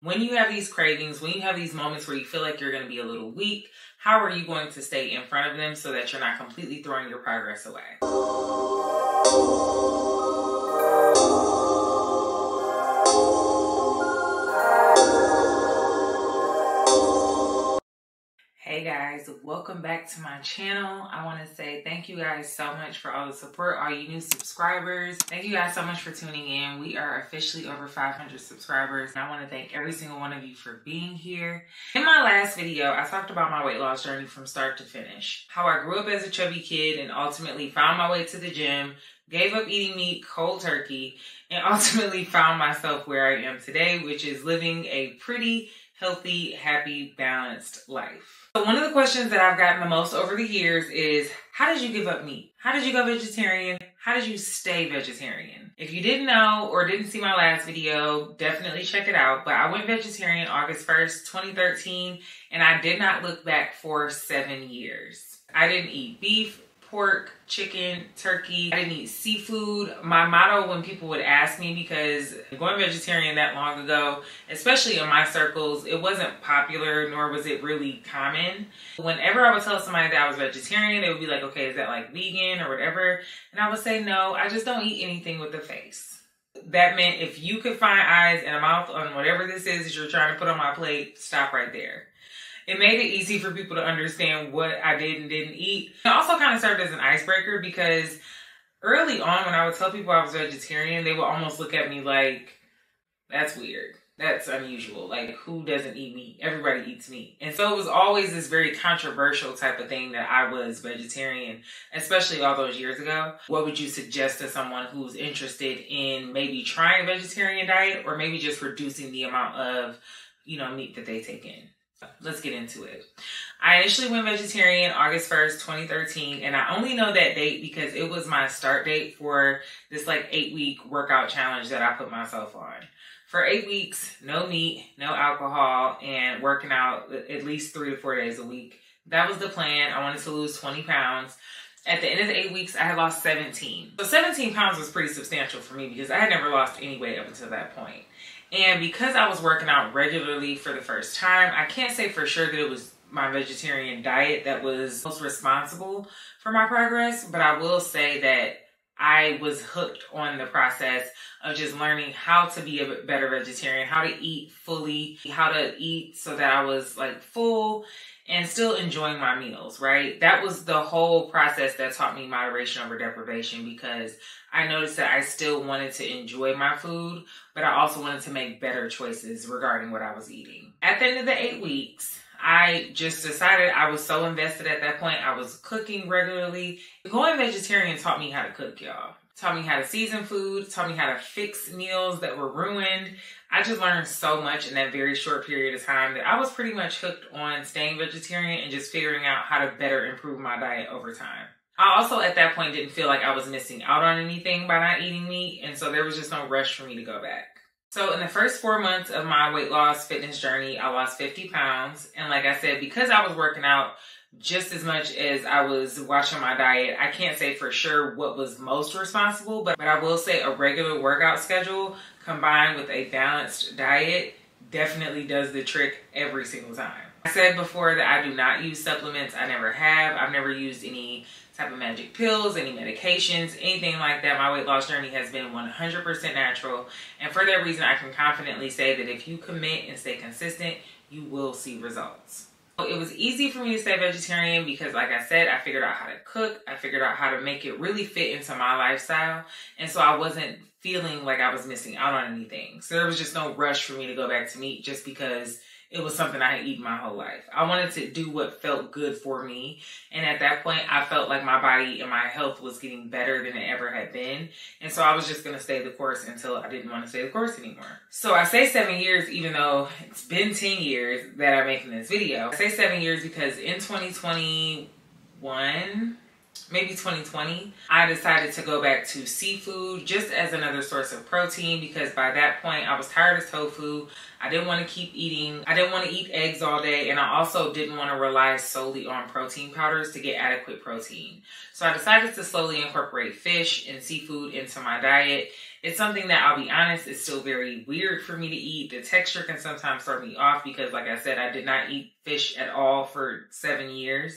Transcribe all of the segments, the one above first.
When you have these cravings, when you have these moments where you feel like you're going to be a little weak, how are you going to stay in front of them so that you're not completely throwing your progress away? Hey guys, welcome back to my channel. I want to say thank you guys so much for all the support, all you new subscribers. Thank you guys so much for tuning in. We are officially over 500 subscribers. I want to thank every single one of you for being here. In my last video, I talked about my weight loss journey from start to finish. How I grew up as a chubby kid and ultimately found my way to the gym, gave up eating meat cold turkey, and ultimately found myself where I am today, which is living a pretty healthy, happy, balanced life. So one of the questions that I've gotten the most over the years is, how did you give up meat? How did you go vegetarian? How did you stay vegetarian? If you didn't know or didn't see my last video, definitely check it out. But I went vegetarian August 1st, 2013, and I did not look back for 7 years. I didn't eat beef, pork, chicken, turkey. I didn't eat seafood. My motto when people would ask me, because going vegetarian that long ago, especially in my circles, it wasn't popular, nor was it really common. Whenever I would tell somebody that I was vegetarian, they would be like, okay, is that like vegan or whatever? And I would say, no, I just don't eat anything with a face. That meant if you could find eyes and a mouth on whatever this is that you're trying to put on my plate, stop right there. It made it easy for people to understand what I did and didn't eat. It also kind of served as an icebreaker because early on when I would tell people I was vegetarian, they would almost look at me like, that's weird. That's unusual. Like, who doesn't eat meat? Everybody eats meat. And so it was always this very controversial type of thing that I was vegetarian, especially all those years ago. What would you suggest to someone who's interested in maybe trying a vegetarian diet or maybe just reducing the amount of, meat that they take in? Let's get into it. I initially went vegetarian August 1st, 2013, and I only know that date because it was my start date for this 8-week workout challenge that I put myself on. For 8 weeks, no meat, no alcohol, and working out at least 3 to 4 days a week. That was the plan. I wanted to lose 20 pounds. At the end of the 8 weeks, I had lost 17. So 17 pounds was pretty substantial for me because I had never lost any weight up until that point. And because I was working out regularly for the first time, I can't say for sure that it was my vegetarian diet that was most responsible for my progress, but I will say that I was hooked on the process of just learning how to be a better vegetarian, how to eat fully, how to eat so that I was full and still enjoying my meals, right? That was the whole process that taught me moderation over deprivation, because I noticed that I still wanted to enjoy my food, but I also wanted to make better choices regarding what I was eating. At the end of the 8 weeks, I just decided I was so invested at that point. I was cooking regularly. Going vegetarian taught me how to cook, y'all. Taught me how to season food, taught me how to fix meals that were ruined. I just learned so much in that very short period of time that I was pretty much hooked on staying vegetarian and just figuring out how to better improve my diet over time. I also at that point didn't feel like I was missing out on anything by not eating meat, and so there was just no rush for me to go back. So in the first 4 months of my weight loss fitness journey, I lost 50 pounds. And like I said, because I was working out just as much as I was watching my diet, I can't say for sure what was most responsible, but I will say a regular workout schedule combined with a balanced diet definitely does the trick every single time. I said before that I do not use supplements. I never have. I've never used any type of magic pills, any medications, anything like that. My weight loss journey has been 100% natural. And for that reason, I can confidently say that if you commit and stay consistent, you will see results. It was easy for me to stay vegetarian because, like I said, I figured out how to cook. I figured out how to make it really fit into my lifestyle. And so I wasn't feeling like I was missing out on anything. So there was just no rush for me to go back to meat just because it was something I had eaten my whole life. I wanted to do what felt good for me. And at that point, I felt like my body and my health was getting better than it ever had been. And so I was just going to stay the course until I didn't want to stay the course anymore. So I say 7 years, even though it's been 10 years that I'm making this video. I say 7 years because in 2021, maybe 2020, I decided to go back to seafood just as another source of protein, because by that point I was tired of tofu. I didn't want to keep eating. I didn't want to eat eggs all day, and I also didn't want to rely solely on protein powders to get adequate protein. So I decided to slowly incorporate fish and seafood into my diet, It's something that, I'll be honest, is still very weird for me to eat. The texture can sometimes throw me off because, like I said, I did not eat fish at all for 7 years.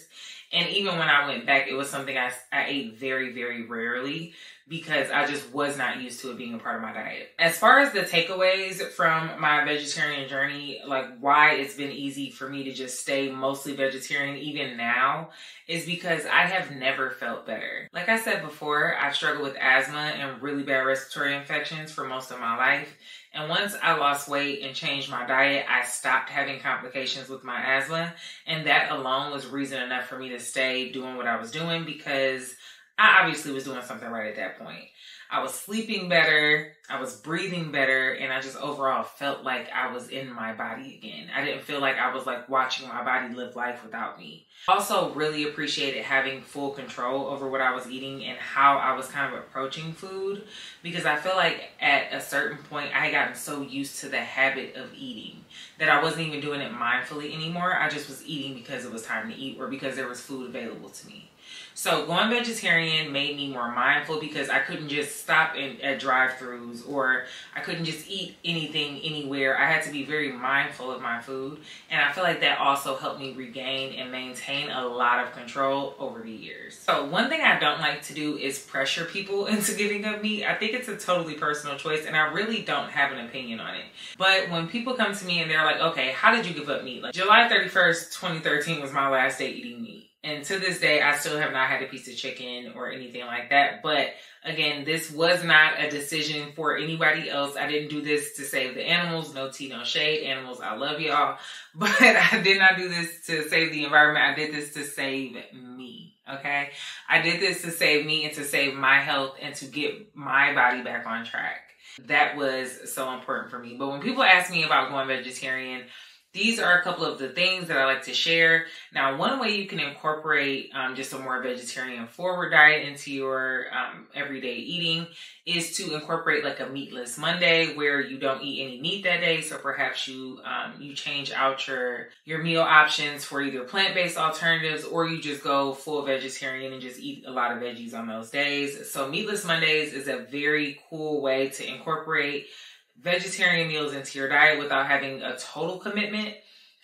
And even when I went back, it was something I ate very, very rarely because I just was not used to it being a part of my diet. As far as the takeaways from my vegetarian journey, like why it's been easy for me to just stay mostly vegetarian even now, is because I have never felt better. Like I said before, I've struggled with asthma and really bad respiratory infections for most of my life. And once I lost weight and changed my diet, I stopped having complications with my asthma. And that alone was reason enough for me to stay doing what I was doing, because I obviously was doing something right at that point. I was sleeping better, I was breathing better, and I just overall felt like I was in my body again. I didn't feel like I was like watching my body live life without me. Also really appreciated having full control over what I was eating and how I was kind of approaching food, because I feel like at a certain point I had gotten so used to the habit of eating that I wasn't even doing it mindfully anymore. I just was eating because it was time to eat or because there was food available to me. So going vegetarian made me more mindful because I couldn't just stop at drive-thrus, or I couldn't just eat anything anywhere. I had to be very mindful of my food. And I feel like that also helped me regain and maintain a lot of control over the years. So one thing I don't like to do is pressure people into giving up meat. I think it's a totally personal choice and I really don't have an opinion on it. But when people come to me and they're like, okay, how did you give up meat? Like July 31st, 2013 was my last day eating meat. And to this day, I still have not had a piece of chicken or anything like that. But again, this was not a decision for anybody else. I didn't do this to save the animals. No tea, no shade. Animals, I love y'all. But I did not do this to save the environment. I did this to save me, okay? I did this to save me and to save my health and to get my body back on track. That was so important for me. But when people ask me about going vegetarian, these are a couple of the things that I like to share. Now, one way you can incorporate just a more vegetarian forward diet into your everyday eating is to incorporate like a meatless Monday where you don't eat any meat that day. So perhaps you change out your meal options for either plant-based alternatives, or you just go full vegetarian and just eat a lot of veggies on those days. So meatless Mondays is a very cool way to incorporate vegetarian meals into your diet without having a total commitment.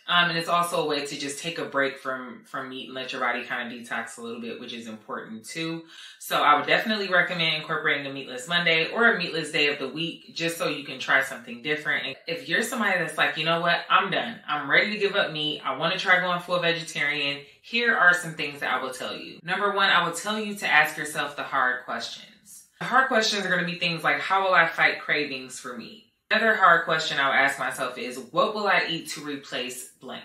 And it's also a way to just take a break from meat and let your body kind of detox a little bit, which is important too. So I would definitely recommend incorporating a meatless Monday or a meatless day of the week, just so you can try something different. And if you're somebody that's like, you know what, I'm done. I'm ready to give up meat. I want to try going full vegetarian. Here are some things that I will tell you. Number one, I will tell you to ask yourself the hard questions. The hard questions are going to be things like, how will I fight cravings for meat? Another hard question I'll ask myself is, what will I eat to replace blank?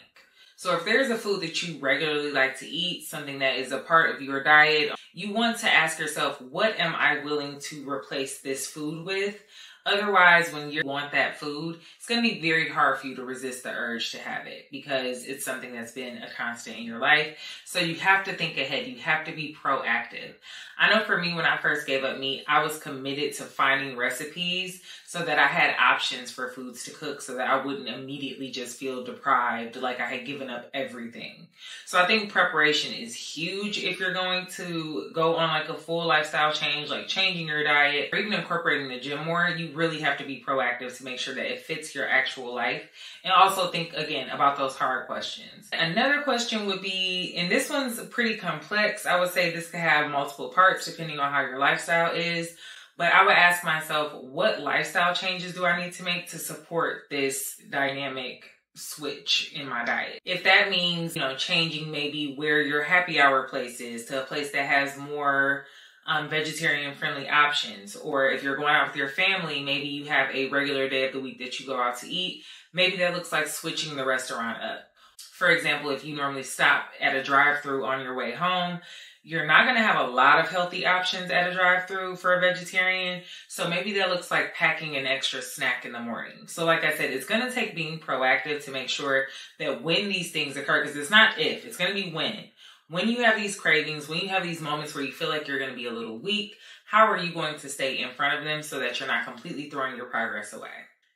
So if there's a food that you regularly like to eat, something that is a part of your diet, you want to ask yourself, what am I willing to replace this food with? Otherwise, when you want that food, it's going to be very hard for you to resist the urge to have it because it's something that's been a constant in your life. So you have to think ahead. You have to be proactive. I know for me, when I first gave up meat, I was committed to finding recipes so that I had options for foods to cook so that I wouldn't immediately just feel deprived, like I had given up everything. So I think preparation is huge if you're going to go on like a full lifestyle change, like changing your diet or even incorporating the gym more. You really have to be proactive to make sure that it fits your actual life. And also think again about those hard questions. Another question would be, and this one's pretty complex. I would say this could have multiple parts depending on how your lifestyle is. But I would ask myself, what lifestyle changes do I need to make to support this dynamic switch in my diet? If that means, changing maybe where your happy hour place is to a place that has more vegetarian friendly options, or if you're going out with your family, maybe you have a regular day of the week that you go out to eat. Maybe that looks like switching the restaurant up. For example, if you normally stop at a drive-thru on your way home, you're not going to have a lot of healthy options at a drive-thru for a vegetarian. So maybe that looks like packing an extra snack in the morning. So like I said, it's going to take being proactive to make sure that when these things occur, because it's not if, it's going to be when. When you have these cravings, when you have these moments where you feel like you're going to be a little weak, how are you going to stay in front of them so that you're not completely throwing your progress away?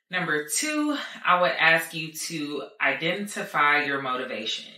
Number two, I would ask you to identify your motivation.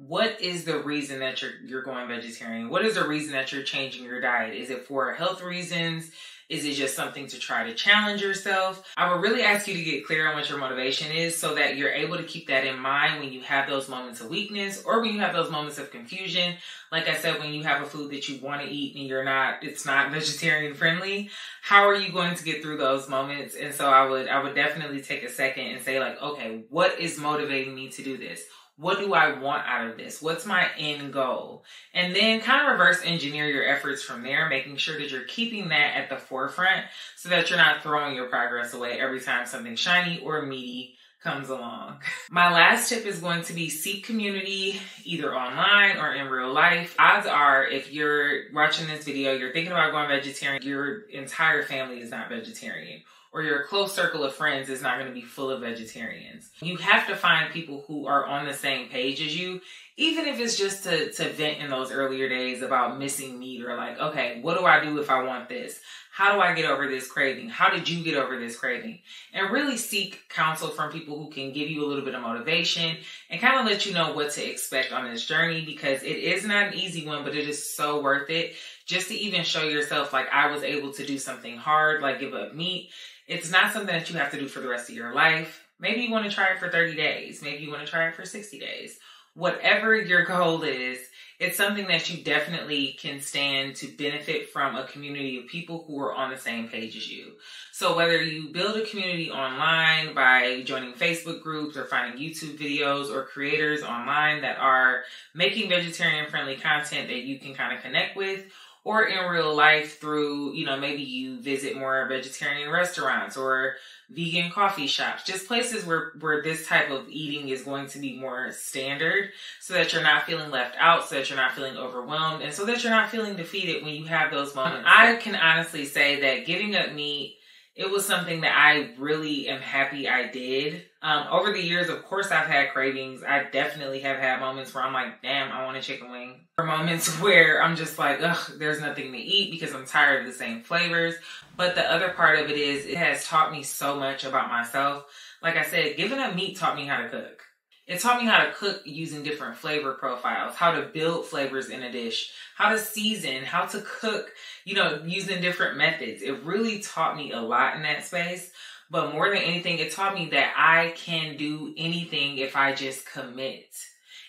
what is the reason that you're going vegetarian? What is the reason that you're changing your diet? Is it for health reasons? Is it just something to try to challenge yourself? I would really ask you to get clear on what your motivation is so that you're able to keep that in mind when you have those moments of weakness or when you have those moments of confusion. Like I said, when you have a food that you want to eat and it's not vegetarian friendly, how are you going to get through those moments? And so I would definitely take a second and say like, okay, what is motivating me to do this? What do I want out of this? What's my end goal? And then kind of reverse engineer your efforts from there, making sure that you're keeping that at the forefront so that you're not throwing your progress away every time something shiny or meaty comes along. My last tip is going to be seek community either online or in real life. Odds are if you're watching this video, you're thinking about going vegetarian, your entire family is not vegetarian, or your close circle of friends is not going to be full of vegetarians. You have to find people who are on the same page as you, even if it's just to vent in those earlier days about missing meat or like, okay, what do I do if I want this? How do I get over this craving? How did you get over this craving? And really seek counsel from people who can give you a little bit of motivation and kind of let you know what to expect on this journey, because it is not an easy one, but it is so worth it just to even show yourself like I was able to do something hard, like give up meat. It's not something that you have to do for the rest of your life. Maybe you want to try it for 30 days. Maybe you want to try it for 60 days. Whatever your goal is, it's something that you definitely can stand to benefit from a community of people who are on the same page as you. So whether you build a community online by joining Facebook groups or finding YouTube videos or creators online that are making vegetarian friendly content that you can kind of connect with, or in real life through, maybe you visit more vegetarian restaurants or vegan coffee shops, just places where this type of eating is going to be more standard so that you're not feeling left out, so that you're not feeling overwhelmed, and so that you're not feeling defeated when you have those moments. I can honestly say that giving up meat, it was something that I really am happy I did. Over the years, of course, I've had cravings. I definitely have had moments where I'm like, damn, I want a chicken wing. Or moments where I'm just like, ugh, there's nothing to eat because I'm tired of the same flavors. But the other part of it is it has taught me so much about myself. Like I said, giving up meat taught me how to cook. It taught me how to cook using different flavor profiles, how to build flavors in a dish, how to season, how to cook, using different methods. It really taught me a lot in that space. But more than anything, it taught me that I can do anything if I just commit.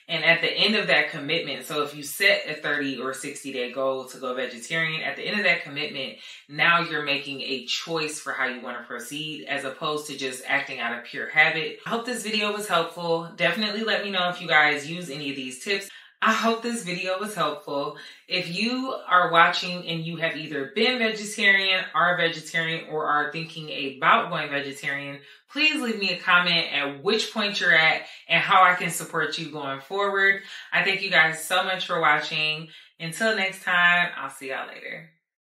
And at the end of that commitment, so if you set a 30 or 60 day goal to go vegetarian, at the end of that commitment, now you're making a choice for how you want to proceed as opposed to just acting out of pure habit. I hope this video was helpful. Definitely let me know if you guys use any of these tips. I hope this video was helpful. If you are watching and you have either been vegetarian, are vegetarian, or are thinking about going vegetarian, please leave me a comment at which point you're at and how I can support you going forward. I thank you guys so much for watching. Until next time, I'll see y'all later.